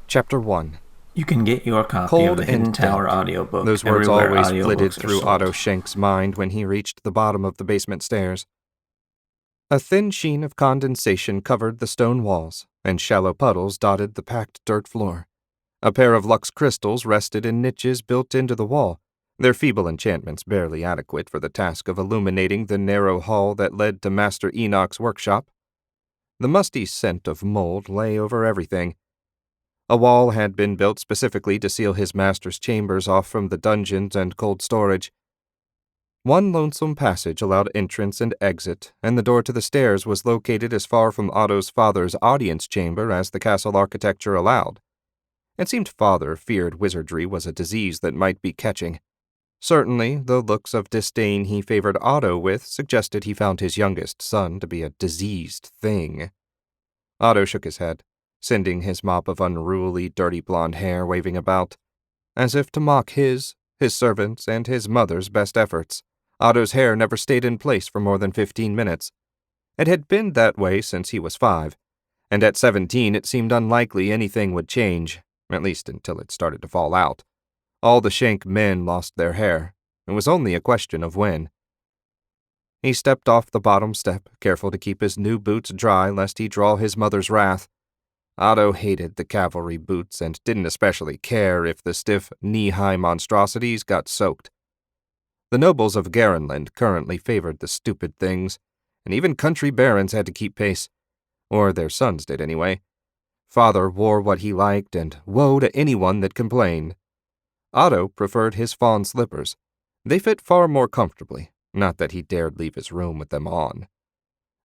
Chapter 1. You can get your copy Cold of the Hidden and Tower damp. Audiobook Those words everywhere always audiobooks flitted are through sold. Otto Schenk's mind when he reached the bottom of the basement stairs. A thin sheen of condensation covered the stone walls, and shallow puddles dotted the packed dirt floor. A pair of Lux crystals rested in niches built into the wall, their feeble enchantments barely adequate for the task of illuminating the narrow hall that led to Master Enoch's workshop. The musty scent of mold lay over everything. A wall had been built specifically to seal his master's chambers off from the dungeons and cold storage. One lonesome passage allowed entrance and exit, and the door to the stairs was located as far from Otto's father's audience chamber as the castle architecture allowed. It seemed Father feared wizardry was a disease that might be catching. Certainly, the looks of disdain he favored Otto with suggested he found his youngest son to be a diseased thing. Otto shook his head, sending his mop of unruly, dirty blonde hair waving about. As if to mock his servants', and his mother's best efforts, Otto's hair never stayed in place for more than 15 minutes. It had been that way since he was 5, and at 17 it seemed unlikely anything would change, at least until it started to fall out. All the Schenk men lost their hair. It was only a question of when. He stepped off the bottom step, careful to keep his new boots dry lest he draw his mother's wrath. Otto hated the cavalry boots and didn't especially care if the stiff, knee-high monstrosities got soaked. The nobles of Garenland currently favored the stupid things, and even country barons had to keep pace. Or their sons did anyway. Father wore what he liked, and woe to anyone that complained. Otto preferred his fawn slippers. They fit far more comfortably, not that he dared leave his room with them on.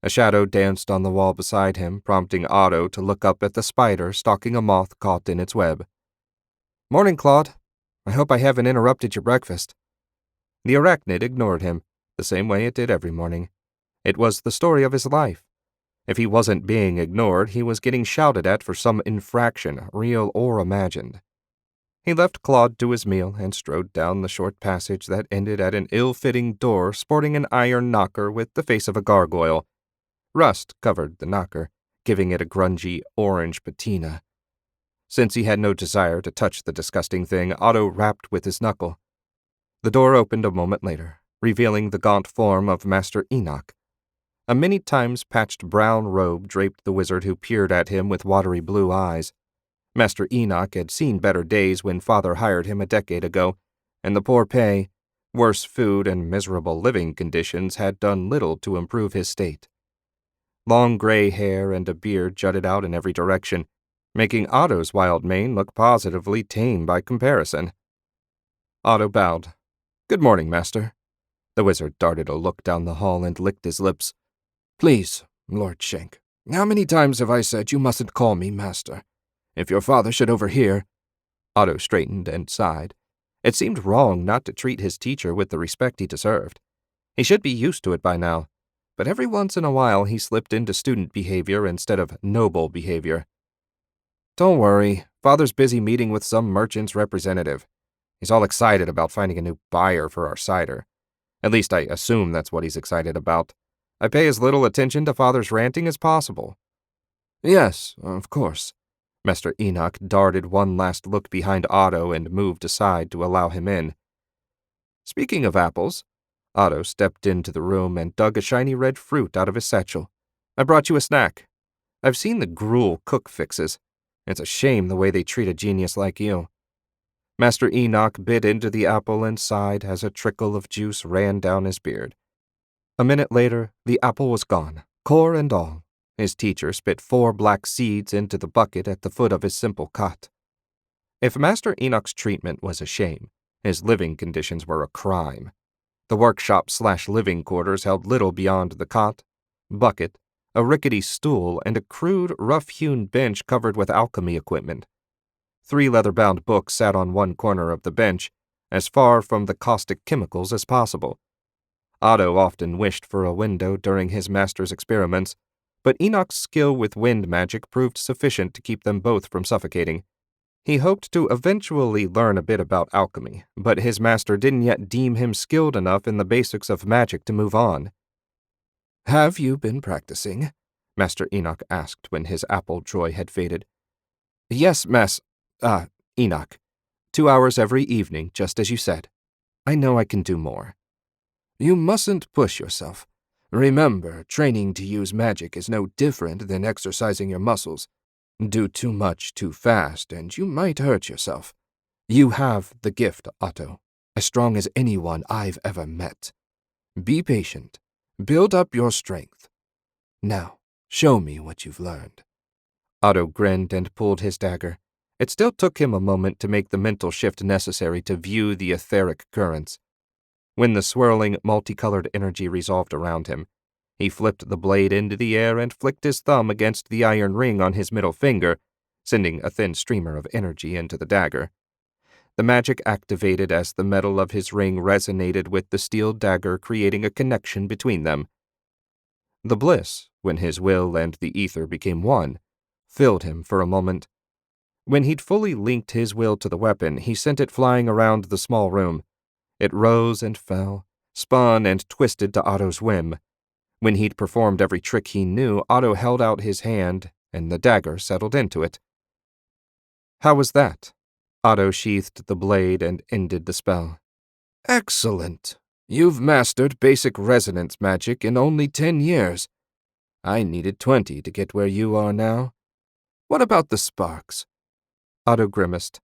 A shadow danced on the wall beside him, prompting Otto to look up at the spider stalking a moth caught in its web. "Morning, Claude. I hope I haven't interrupted your breakfast." The arachnid ignored him, the same way it did every morning. It was the story of his life. If he wasn't being ignored, he was getting shouted at for some infraction, real or imagined. He left Claude to his meal and strode down the short passage that ended at an ill-fitting door sporting an iron knocker with the face of a gargoyle. Rust covered the knocker, giving it a grungy orange patina. Since he had no desire to touch the disgusting thing, Otto rapped with his knuckle. The door opened a moment later, revealing the gaunt form of Master Enoch. A many times patched brown robe draped the wizard who peered at him with watery blue eyes. Master Enoch had seen better days when Father hired him a decade ago, and the poor pay, worse food, and miserable living conditions had done little to improve his state. Long gray hair and a beard jutted out in every direction, making Otto's wild mane look positively tame by comparison. Otto bowed. "Good morning, Master." The wizard darted a look down the hall and licked his lips. "Please, Lord Schenk, how many times have I said you mustn't call me Master? If your father should overhear—" Otto straightened and sighed. It seemed wrong not to treat his teacher with the respect he deserved. He should be used to it by now, but every once in a while he slipped into student behavior instead of noble behavior. "Don't worry, Father's busy meeting with some merchant's representative. He's all excited about finding a new buyer for our cider. At least I assume that's what he's excited about. I pay as little attention to Father's ranting as possible." "Yes, of course." Master Enoch darted one last look behind Otto and moved aside to allow him in. "Speaking of apples," Otto stepped into the room and dug a shiny red fruit out of his satchel. "I brought you a snack. I've seen the gruel cook fixes. It's a shame the way they treat a genius like you." Master Enoch bit into the apple and sighed as a trickle of juice ran down his beard. A minute later, the apple was gone, core and all. His teacher spit 4 black seeds into the bucket at the foot of his simple cot. If Master Enoch's treatment was a shame, his living conditions were a crime. The workshop/living quarters held little beyond the cot, bucket, a rickety stool, and a crude, rough-hewn bench covered with alchemy equipment. 3 leather-bound books sat on one corner of the bench, as far from the caustic chemicals as possible. Otto often wished for a window during his master's experiments, but Enoch's skill with wind magic proved sufficient to keep them both from suffocating. He hoped to eventually learn a bit about alchemy, but his master didn't yet deem him skilled enough in the basics of magic to move on. "Have you been practicing?" Master Enoch asked when his apple joy had faded. "Yes, Mass. Enoch. 2 hours every evening, just as you said. I know I can do more. You mustn't push yourself. Remember, training to use magic is no different than exercising your muscles. Do too much too fast, and you might hurt yourself. You have the gift, Otto, as strong as anyone I've ever met. Be patient. Build up your strength. Now, show me what you've learned. Otto grinned and pulled his dagger. It still took him a moment to make the mental shift necessary to view the etheric currents. When the swirling, multicolored energy resolved around him, he flipped the blade into the air and flicked his thumb against the iron ring on his middle finger, sending a thin streamer of energy into the dagger. The magic activated as the metal of his ring resonated with the steel dagger, creating a connection between them. The bliss, when his will and the ether became one, filled him for a moment. When he'd fully linked his will to the weapon, he sent it flying around the small room. It rose and fell, spun and twisted to Otto's whim. When he'd performed every trick he knew, Otto held out his hand, and the dagger settled into it. How was that? Otto sheathed the blade and ended the spell. Excellent. You've mastered basic resonance magic in only 10 years. I needed 20 to get where you are now. What about the sparks? Otto grimaced.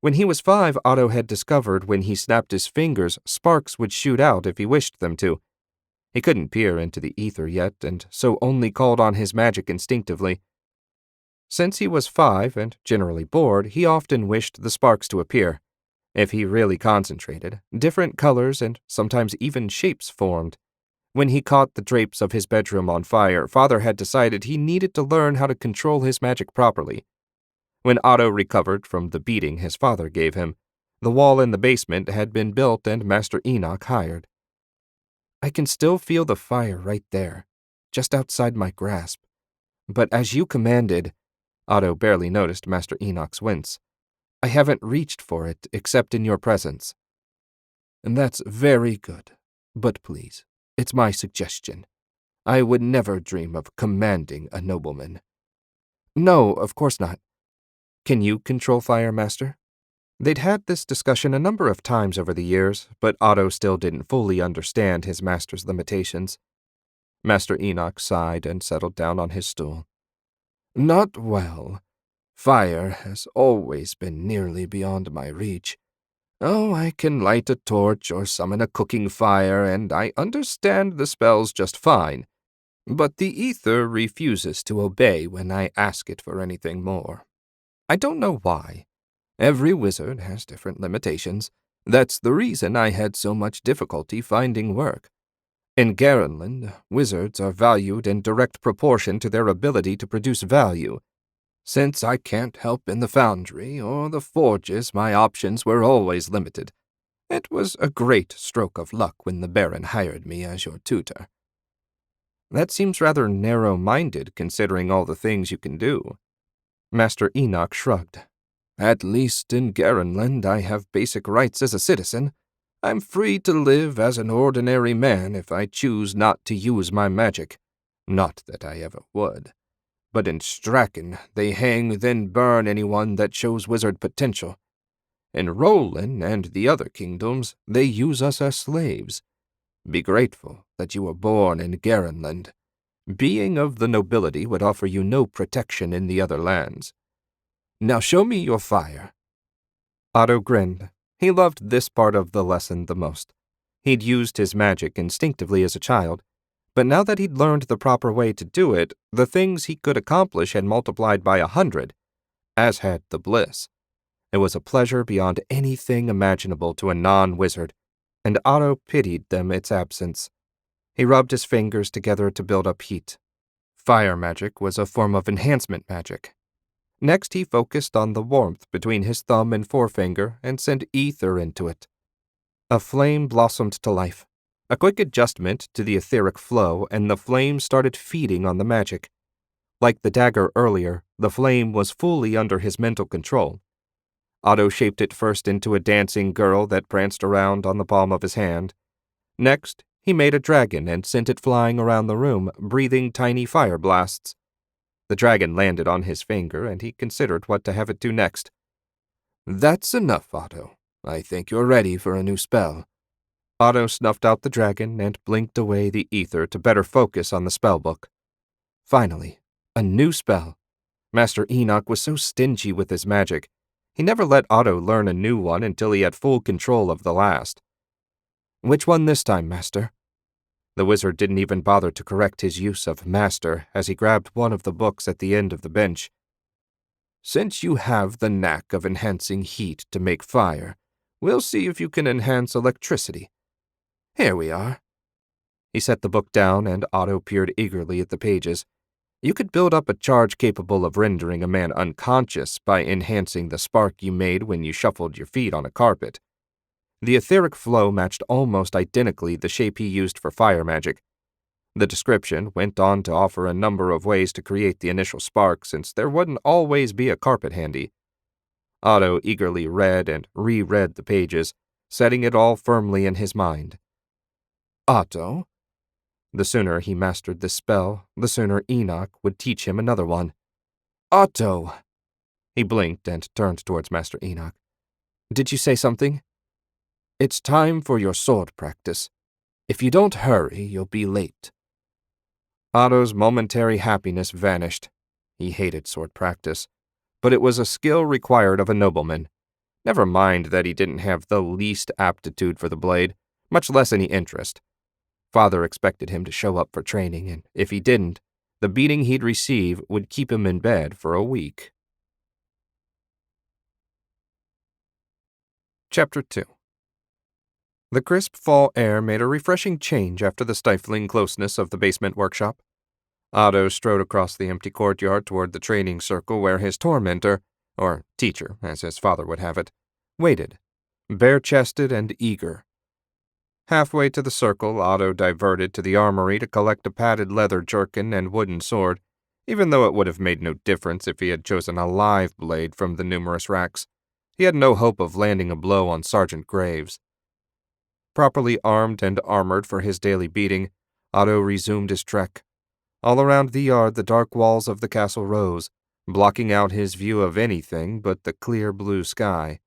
When he was 5, Otto had discovered when he snapped his fingers, sparks would shoot out if he wished them to. He couldn't peer into the ether yet, and so only called on his magic instinctively. Since he was 5 and generally bored, he often wished the sparks to appear. If he really concentrated, different colors and sometimes even shapes formed. When he caught the drapes of his bedroom on fire, Father had decided he needed to learn how to control his magic properly. When Otto recovered from the beating his father gave him, the wall in the basement had been built and Master Enoch hired. I can still feel the fire right there, just outside my grasp. But as you commanded, Otto barely noticed Master Enoch's wince. I haven't reached for it except in your presence. And that's very good. But please, it's my suggestion. I would never dream of commanding a nobleman. No, of course not. Can you control fire, Master? They'd had this discussion a number of times over the years, but Otto still didn't fully understand his master's limitations. Master Enoch sighed and settled down on his stool. Not well. Fire has always been nearly beyond my reach. Oh, I can light a torch or summon a cooking fire, and I understand the spells just fine. But the ether refuses to obey when I ask it for anything more. I don't know why. Every wizard has different limitations. That's the reason I had so much difficulty finding work. In Garenland, wizards are valued in direct proportion to their ability to produce value. Since I can't help in the foundry or the forges, my options were always limited. It was a great stroke of luck when the Baron hired me as your tutor. That seems rather narrow-minded, considering all the things you can do. Master Enoch shrugged. At least in Garenland I have basic rights as a citizen. I'm free to live as an ordinary man if I choose not to use my magic. Not that I ever would. But in Straken, they hang then burn anyone that shows wizard potential. In Roland and the other kingdoms, they use us as slaves. Be grateful that you were born in Garenland. Being of the nobility would offer you no protection in the other lands. Now show me your fire. Otto grinned. He loved this part of the lesson the most. He'd used his magic instinctively as a child, but now that he'd learned the proper way to do it, the things he could accomplish had multiplied by 100, as had the bliss. It was a pleasure beyond anything imaginable to a non-wizard, and Otto pitied them its absence. He rubbed his fingers together to build up heat. Fire magic was a form of enhancement magic. Next, he focused on the warmth between his thumb and forefinger and sent ether into it. A flame blossomed to life. A quick adjustment to the etheric flow, and the flame started feeding on the magic. Like the dagger earlier, the flame was fully under his mental control. Otto shaped it first into a dancing girl that pranced around on the palm of his hand. Next, he made a dragon and sent it flying around the room, breathing tiny fire blasts. The dragon landed on his finger, and he considered what to have it do next. That's enough, Otto. I think you're ready for a new spell. Otto snuffed out the dragon and blinked away the ether to better focus on the spellbook. Finally, a new spell. Master Enoch was so stingy with his magic. He never let Otto learn a new one until he had full control of the last. Which one this time, Master? The wizard didn't even bother to correct his use of Master as he grabbed one of the books at the end of the bench. Since you have the knack of enhancing heat to make fire, we'll see if you can enhance electricity. Here we are. He set the book down and Otto peered eagerly at the pages. You could build up a charge capable of rendering a man unconscious by enhancing the spark you made when you shuffled your feet on a carpet. The etheric flow matched almost identically the shape he used for fire magic. The description went on to offer a number of ways to create the initial spark since there wouldn't always be a carpet handy. Otto eagerly read and reread the pages, setting it all firmly in his mind. Otto? The sooner he mastered this spell, the sooner Enoch would teach him another one. Otto! He blinked and turned towards Master Enoch. Did you say something? It's time for your sword practice. If you don't hurry, you'll be late. Otto's momentary happiness vanished. He hated sword practice, but it was a skill required of a nobleman. Never mind that he didn't have the least aptitude for the blade, much less any interest. Father expected him to show up for training, and if he didn't, the beating he'd receive would keep him in bed for a week. Chapter 2. The crisp fall air made a refreshing change after the stifling closeness of the basement workshop. Otto strode across the empty courtyard toward the training circle where his tormentor, or teacher, as his father would have it, waited, bare-chested and eager. Halfway to the circle, Otto diverted to the armory to collect a padded leather jerkin and wooden sword, even though it would have made no difference if he had chosen a live blade from the numerous racks. He had no hope of landing a blow on Sergeant Graves. Properly armed and armored for his daily beating, Otto resumed his trek. All around the yard the dark walls of the castle rose, blocking out his view of anything but the clear blue sky.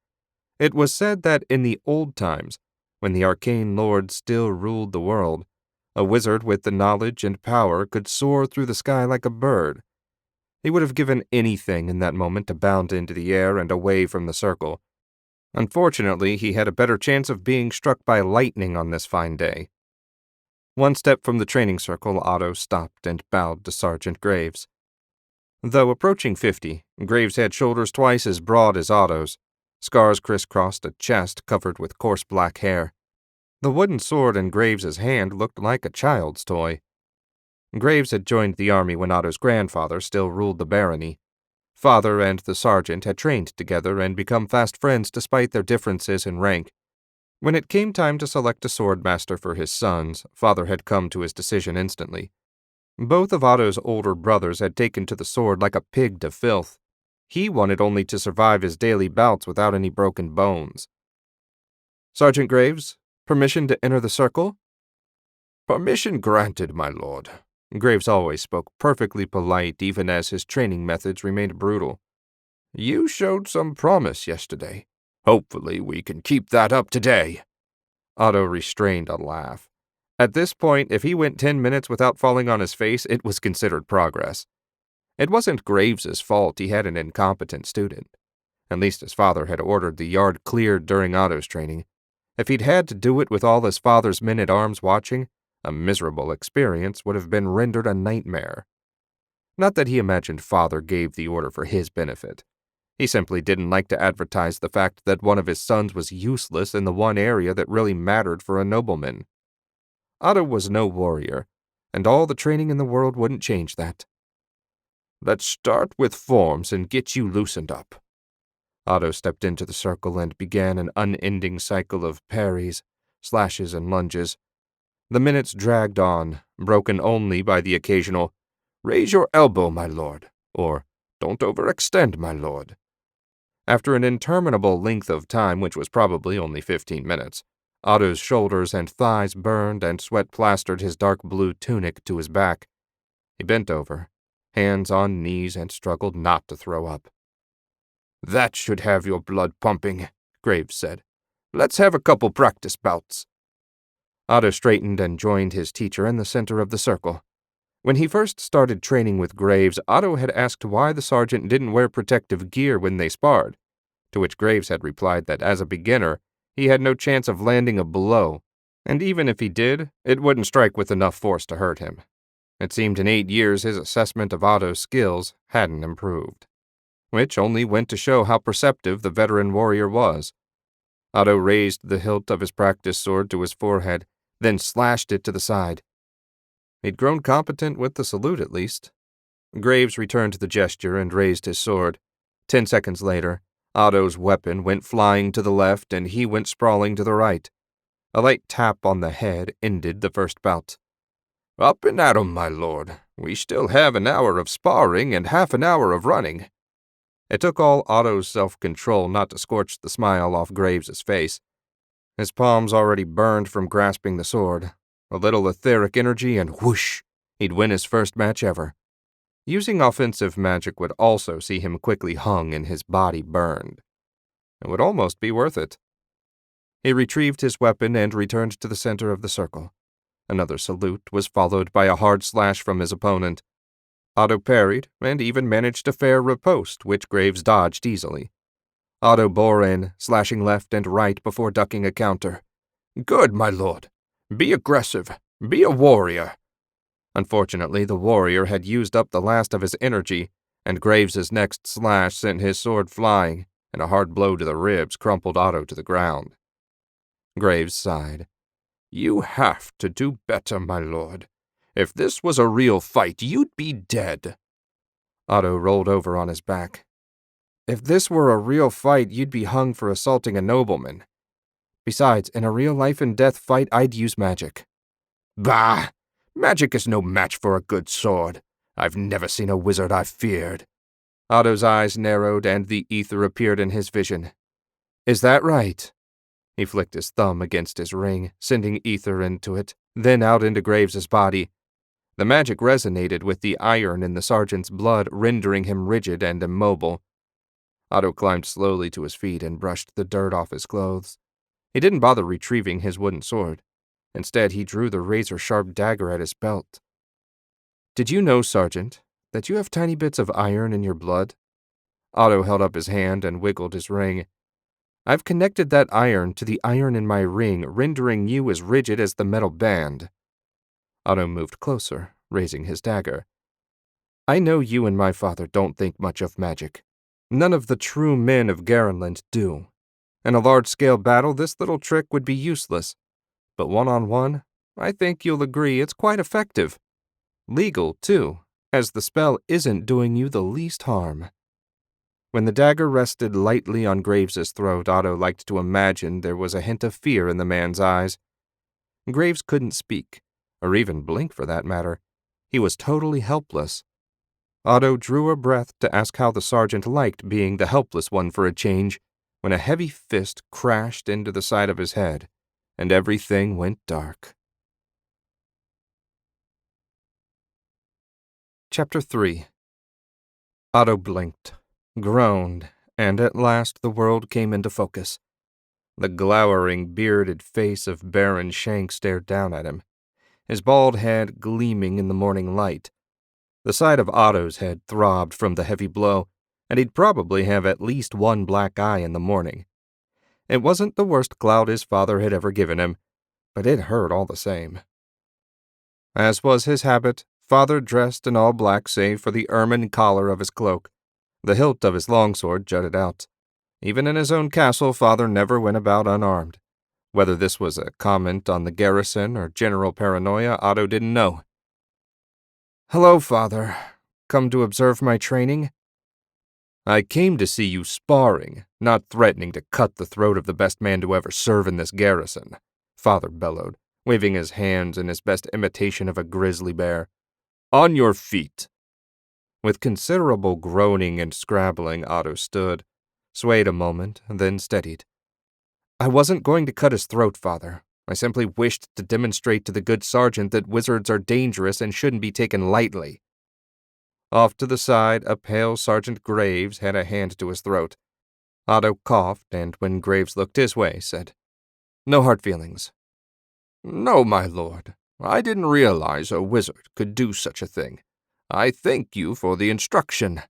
It was said that in the old times, when the arcane lord still ruled the world, a wizard with the knowledge and power could soar through the sky like a bird. He would have given anything in that moment to bound into the air and away from the circle. Unfortunately, he had a better chance of being struck by lightning on this fine day. One step from the training circle, Otto stopped and bowed to Sergeant Graves. Though approaching 50, Graves had shoulders twice as broad as Otto's. Scars crisscrossed a chest covered with coarse black hair. The wooden sword in Graves's hand looked like a child's toy. Graves had joined the army when Otto's grandfather still ruled the barony. Father and the sergeant had trained together and become fast friends despite their differences in rank. When it came time to select a sword master for his sons, Father had come to his decision instantly. Both of Otto's older brothers had taken to the sword like a pig to filth. He wanted only to survive his daily bouts without any broken bones. Sergeant Graves, permission to enter the circle? Permission granted, my lord. Graves always spoke perfectly polite, even as his training methods remained brutal. You showed some promise yesterday. Hopefully we can keep that up today. Otto restrained a laugh. At this point, if he went 10 minutes without falling on his face, it was considered progress. It wasn't Graves's fault he had an incompetent student. At least his father had ordered the yard cleared during Otto's training. If he'd had to do it with all his father's men-at-arms watching, a miserable experience would have been rendered a nightmare. Not that he imagined Father gave the order for his benefit. He simply didn't like to advertise the fact that one of his sons was useless in the one area that really mattered for a nobleman. Otto was no warrior, and all the training in the world wouldn't change that. Let's start with forms and get you loosened up. Otto stepped into the circle and began an unending cycle of parries, slashes, and lunges. The minutes dragged on, broken only by the occasional, "Raise your elbow, my lord," or "Don't overextend, my lord." After an interminable length of time, which was probably only 15 minutes, Otto's shoulders and thighs burned and sweat plastered his dark blue tunic to his back. He bent over, hands on knees, and struggled not to throw up. That should have your blood pumping, Graves said. Let's have a couple practice bouts. Otto straightened and joined his teacher in the center of the circle. When he first started training with Graves, Otto had asked why the sergeant didn't wear protective gear when they sparred, to which Graves had replied that as a beginner, he had no chance of landing a blow, and even if he did, it wouldn't strike with enough force to hurt him. It seemed in 8 years his assessment of Otto's skills hadn't improved, which only went to show how perceptive the veteran warrior was. Otto raised the hilt of his practice sword to his forehead, then slashed it to the side. He'd grown competent with the salute, at least. Graves returned the gesture and raised his sword. 10 seconds later, Otto's weapon went flying to the left and he went sprawling to the right. A light tap on the head ended the first bout. Up and at 'em, my lord. We still have an hour of sparring and half an hour of running. It took all Otto's self-control not to scorch the smile off Graves's face. His palms already burned from grasping the sword. A little etheric energy and whoosh, he'd win his first match ever. Using offensive magic would also see him quickly hung and his body burned. It would almost be worth it. He retrieved his weapon and returned to the center of the circle. Another salute was followed by a hard slash from his opponent. Otto parried and even managed a fair riposte, which Graves dodged easily. Otto bore in, slashing left and right before ducking a counter. Good, my lord. Be aggressive. Be a warrior. Unfortunately, the warrior had used up the last of his energy, and Graves's next slash sent his sword flying, and a hard blow to the ribs crumpled Otto to the ground. Graves sighed. You have to do better, my lord. If this was a real fight, you'd be dead. Otto rolled over on his back. If this were a real fight, you'd be hung for assaulting a nobleman. Besides, in a real life-and-death fight, I'd use magic. Bah! Magic is no match for a good sword. I've never seen a wizard I've feared. Otto's eyes narrowed and the ether appeared in his vision. Is that right? He flicked his thumb against his ring, sending ether into it, then out into Graves's body. The magic resonated with the iron in the sergeant's blood, rendering him rigid and immobile. Otto climbed slowly to his feet and brushed the dirt off his clothes. He didn't bother retrieving his wooden sword. Instead, he drew the razor-sharp dagger at his belt. Did you know, Sergeant, that you have tiny bits of iron in your blood? Otto held up his hand and wiggled his ring. I've connected that iron to the iron in my ring, rendering you as rigid as the metal band. Otto moved closer, raising his dagger. I know you and my father don't think much of magic. None of the true men of Garenland do. In a large-scale battle, this little trick would be useless. But one-on-one, I think you'll agree it's quite effective. Legal, too, as the spell isn't doing you the least harm. When the dagger rested lightly on Graves's throat, Otto liked to imagine there was a hint of fear in the man's eyes. Graves couldn't speak, or even blink for that matter. He was totally helpless. Otto drew a breath to ask how the sergeant liked being the helpless one for a change, when a heavy fist crashed into the side of his head, and everything went dark. Chapter 3. Otto blinked, groaned, and at last the world came into focus. The glowering, bearded face of Baron Shank stared down at him, his bald head gleaming in the morning light. The side of Otto's head throbbed from the heavy blow, and he'd probably have at least one black eye in the morning. It wasn't the worst clout his father had ever given him, but it hurt all the same. As was his habit, Father dressed in all black save for the ermine collar of his cloak. The hilt of his longsword jutted out. Even in his own castle, Father never went about unarmed. Whether this was a comment on the garrison or general paranoia, Otto didn't know. Hello, Father. Come to observe my training? I came to see you sparring, not threatening to cut the throat of the best man to ever serve in this garrison, Father bellowed, waving his hands in his best imitation of a grizzly bear. On your feet! With considerable groaning and scrabbling, Otto stood, swayed a moment, then steadied. I wasn't going to cut his throat, Father. I simply wished to demonstrate to the good sergeant that wizards are dangerous and shouldn't be taken lightly. Off to the side, a pale Sergeant Graves had a hand to his throat. Otto coughed, and when Graves looked his way, said, "No hard feelings." "No, my lord. I didn't realize a wizard could do such a thing. I thank you for the instruction."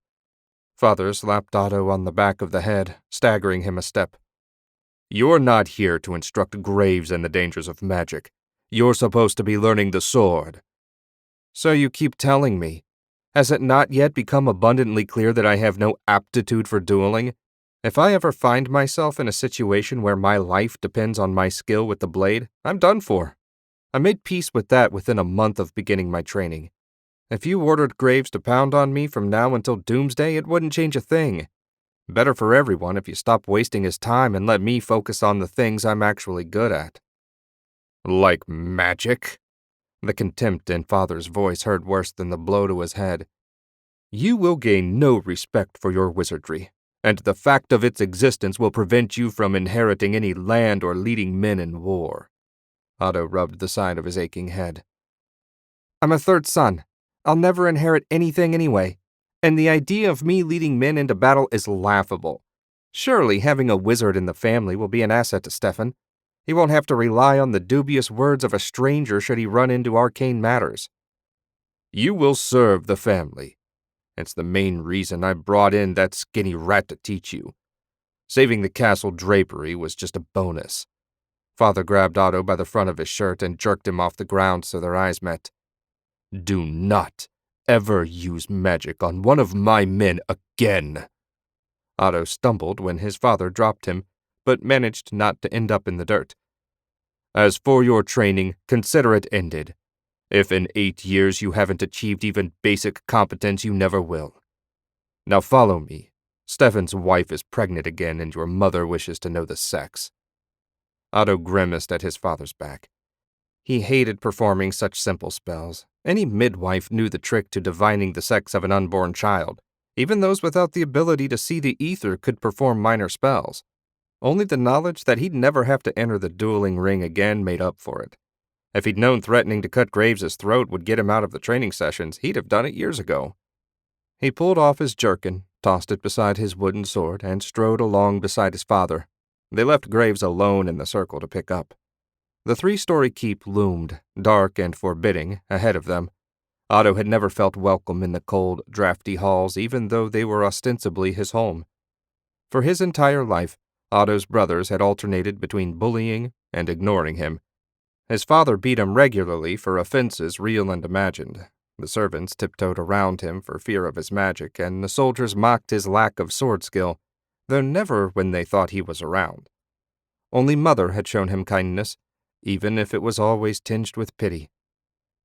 Father slapped Otto on the back of the head, staggering him a step. "You're not here to instruct Graves in the dangers of magic. You're supposed to be learning the sword." "So you keep telling me. Has it not yet become abundantly clear that I have no aptitude for dueling? If I ever find myself in a situation where my life depends on my skill with the blade, I'm done for. I made peace with that within a month of beginning my training. If you ordered Graves to pound on me from now until doomsday, it wouldn't change a thing. Better for everyone if you stop wasting his time and let me focus on the things I'm actually good at." "Like magic?" The contempt in Father's voice hurt worse than the blow to his head. "You will gain no respect for your wizardry, and the fact of its existence will prevent you from inheriting any land or leading men in war." Otto rubbed the side of his aching head. "I'm a third son. I'll never inherit anything anyway, and the idea of me leading men into battle is laughable. Surely having a wizard in the family will be an asset to Stefan. He won't have to rely on the dubious words of a stranger should he run into arcane matters." "You will serve the family. It's the main reason I brought in that skinny rat to teach you. Saving the castle drapery was just a bonus." Father grabbed Otto by the front of his shirt and jerked him off the ground so their eyes met. "Do not ever use magic on one of my men again." Otto stumbled when his father dropped him, but managed not to end up in the dirt. "As for your training, consider it ended. If in 8 years you haven't achieved even basic competence, you never will. Now follow me. Stefan's wife is pregnant again, and your mother wishes to know the sex." Otto grimaced at his father's back. He hated performing such simple spells. Any midwife knew the trick to divining the sex of an unborn child. Even those without the ability to see the ether could perform minor spells. Only the knowledge that he'd never have to enter the dueling ring again made up for it. If he'd known threatening to cut Graves' throat would get him out of the training sessions, he'd have done it years ago. He pulled off his jerkin, tossed it beside his wooden sword, and strode along beside his father. They left Graves alone in the circle to pick up. The 3-story keep loomed, dark and forbidding, ahead of them. Otto had never felt welcome in the cold, drafty halls, even though they were ostensibly his home. For his entire life, Otto's brothers had alternated between bullying and ignoring him. His father beat him regularly for offenses real and imagined. The servants tiptoed around him for fear of his magic, and the soldiers mocked his lack of sword skill, though never when they thought he was around. Only Mother had shown him kindness, even if it was always tinged with pity.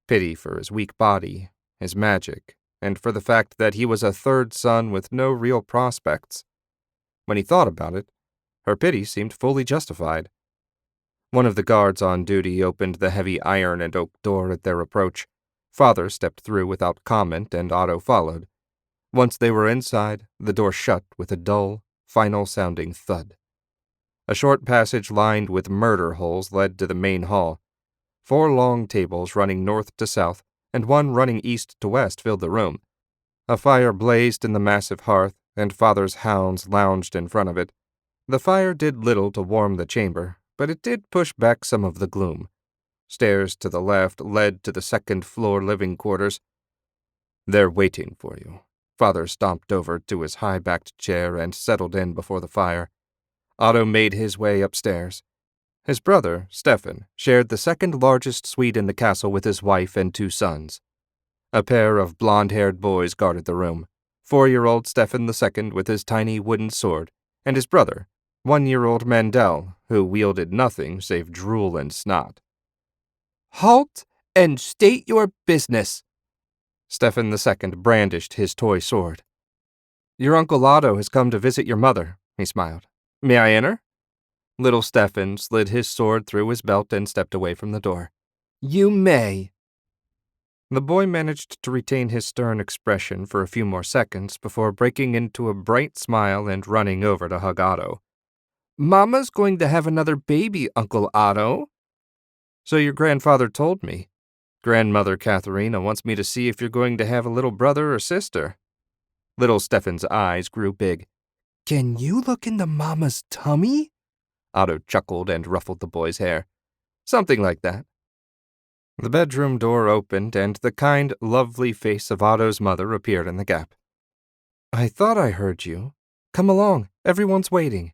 Pity for his weak body, his magic, and for the fact that he was a third son with no real prospects. When he thought about it, her pity seemed fully justified. One of the guards on duty opened the heavy iron and oak door at their approach. Father stepped through without comment, and Otto followed. Once they were inside, the door shut with a dull, final-sounding thud. A short passage lined with murder holes led to the main hall. 4 long tables running north to south, and one running east to west filled the room. A fire blazed in the massive hearth, and Father's hounds lounged in front of it. The fire did little to warm the chamber, but it did push back some of the gloom. Stairs to the left led to the second-floor living quarters. "They're waiting for you." Father stomped over to his high-backed chair and settled in before the fire. Otto made his way upstairs. His brother, Stefan, shared the second-largest suite in the castle with his wife and 2 sons. A pair of blonde-haired boys guarded the room. 4-year-old Stefan II with his tiny wooden sword, and his brother, 1-year-old Mandel, who wielded nothing save drool and snot. "Halt and state your business." Stefan II brandished his toy sword. "Your Uncle Otto has come to visit your mother," he smiled. "May I enter?" Little Stefan slid his sword through his belt and stepped away from the door. "You may." The boy managed to retain his stern expression for a few more seconds before breaking into a bright smile and running over to hug Otto. "Mama's going to have another baby, Uncle Otto." "So your grandfather told me. Grandmother Katharina wants me to see if you're going to have a little brother or sister." Little Stefan's eyes grew big. Can you look into Mama's tummy? Otto chuckled and ruffled the boy's hair. Something like that. The bedroom door opened, and the kind, lovely face of Otto's mother appeared in the gap. I thought I heard you. Come along, everyone's waiting.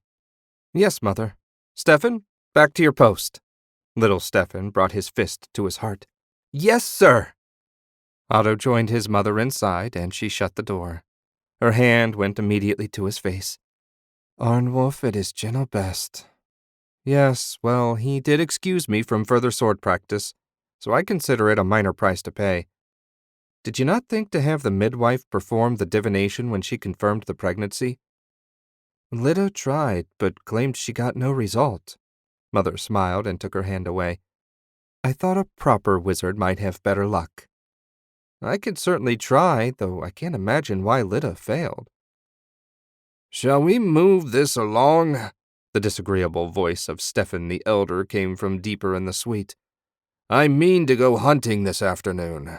Yes, Mother. Stefan, back to your post. Little Stefan brought his fist to his heart. Yes, sir. Otto joined his mother inside, and she shut the door. Her hand went immediately to his face. Arnwulf at his gentle best. Yes, well, he did excuse me from further sword practice, so I consider it a minor price to pay. Did you not think to have the midwife perform the divination when she confirmed the pregnancy? Lyda tried, but claimed she got no result. Mother smiled and took her hand away. I thought a proper wizard might have better luck. I could certainly try, though I can't imagine why Lyda failed. Shall we move this along? The disagreeable voice of Stefan the Elder came from deeper in the suite. I mean to go hunting this afternoon.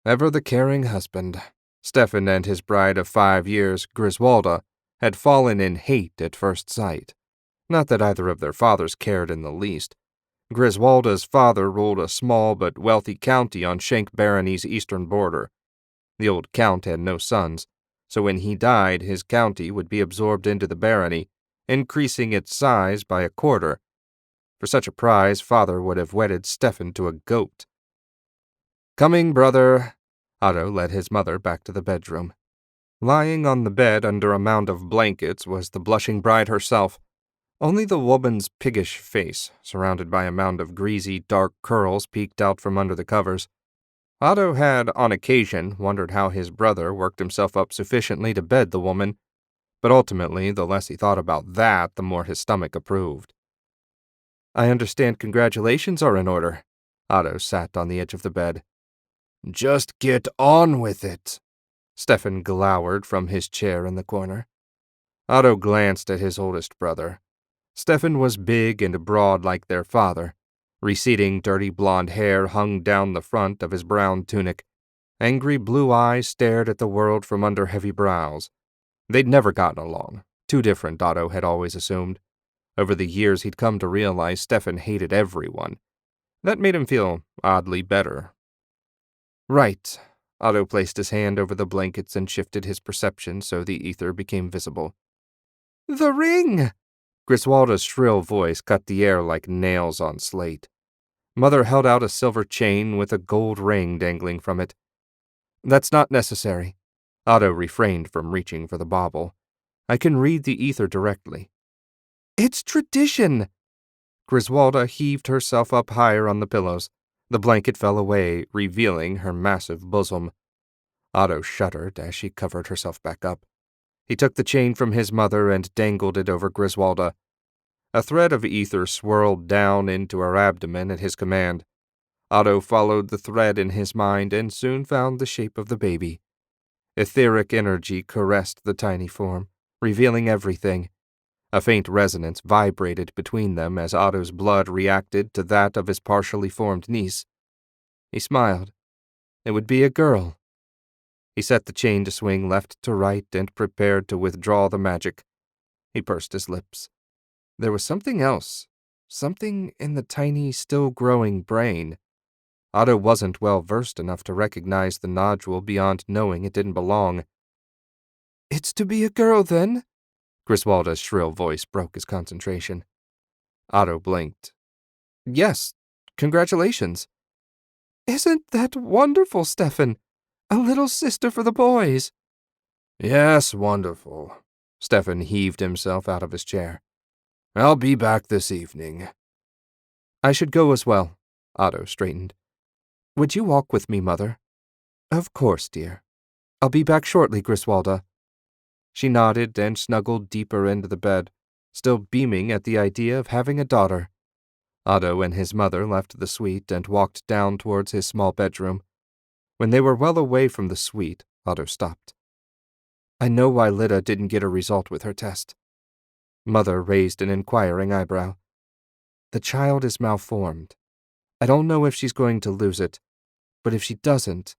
Ever the caring husband, Stefan and his bride of 5 years, Griswalda, had fallen in hate at first sight. Not that either of their fathers cared in the least. Griswalda's father ruled a small but wealthy county on Shank Barony's eastern border. The old count had no sons, so when he died, his county would be absorbed into the barony, increasing its size by a quarter. For such a prize, father would have wedded Stefan to a goat. Coming, brother. Otto led his mother back to the bedroom. Lying on the bed under a mound of blankets was the blushing bride herself. Only the woman's piggish face, surrounded by a mound of greasy, dark curls, peeked out from under the covers. Otto had, on occasion, wondered how his brother worked himself up sufficiently to bed the woman, but ultimately, the less he thought about that, the more his stomach approved. I understand congratulations are in order. Otto sat on the edge of the bed. Just get on with it. Stefan glowered from his chair in the corner. Otto glanced at his oldest brother. Stefan was big and broad like their father. Receding, dirty blonde hair hung down the front of his brown tunic. Angry blue eyes stared at the world from under heavy brows. They'd never gotten along. Too different, Otto had always assumed. Over the years, he'd come to realize Stefan hated everyone. That made him feel oddly better. Right. Otto placed his hand over the blankets and shifted his perception so the ether became visible. The ring! Griswalda's shrill voice cut the air like nails on slate. Mother held out a silver chain with a gold ring dangling from it. That's not necessary. Otto refrained from reaching for the bauble. I can read the ether directly. It's tradition! Griswalda heaved herself up higher on the pillows. The blanket fell away, revealing her massive bosom. Otto shuddered as she covered herself back up. He took the chain from his mother and dangled it over Griswalda. A thread of ether swirled down into her abdomen at his command. Otto followed the thread in his mind and soon found the shape of the baby. Etheric energy caressed the tiny form, revealing everything. A faint resonance vibrated between them as Otto's blood reacted to that of his partially formed niece. He smiled. It would be a girl. He set the chain to swing left to right and prepared to withdraw the magic. He pursed his lips. There was something else, something in the tiny, still-growing brain. Otto wasn't well-versed enough to recognize the nodule beyond knowing it didn't belong. It's to be a girl, then? Griswalda's shrill voice broke his concentration. Otto blinked. Yes, congratulations. Isn't that wonderful, Stefan? A little sister for the boys. Yes, wonderful. Stefan heaved himself out of his chair. I'll be back this evening. I should go as well. Otto straightened. Would you walk with me, Mother? Of course, dear. I'll be back shortly, Griswalda. She nodded and snuggled deeper into the bed, still beaming at the idea of having a daughter. Otto and his mother left the suite and walked down towards his small bedroom. When they were well away from the suite, Otto stopped. I know why Lyda didn't get a result with her test. Mother raised an inquiring eyebrow. The child is malformed. I don't know if she's going to lose it, but if she doesn't...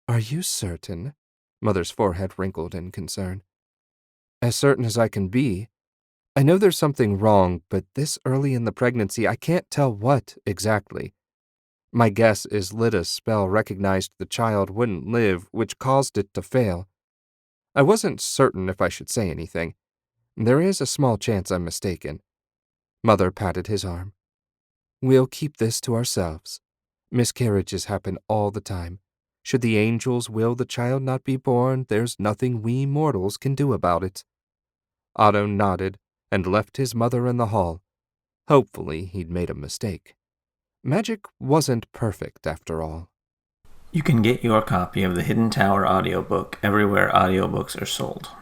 Are you certain? Mother's forehead wrinkled in concern. As certain as I can be. I know there's something wrong, but this early in the pregnancy, I can't tell what exactly. My guess is Lyta's spell recognized the child wouldn't live, which caused it to fail. I wasn't certain if I should say anything. There is a small chance I'm mistaken. Mother patted his arm. We'll keep this to ourselves. Miscarriages happen all the time. Should the angels will the child not be born, there's nothing we mortals can do about it. Otto nodded and left his mother in the hall. Hopefully he'd made a mistake. Magic wasn't perfect after all. You can get your copy of the Hidden Tower Audiobook everywhere audiobooks are sold.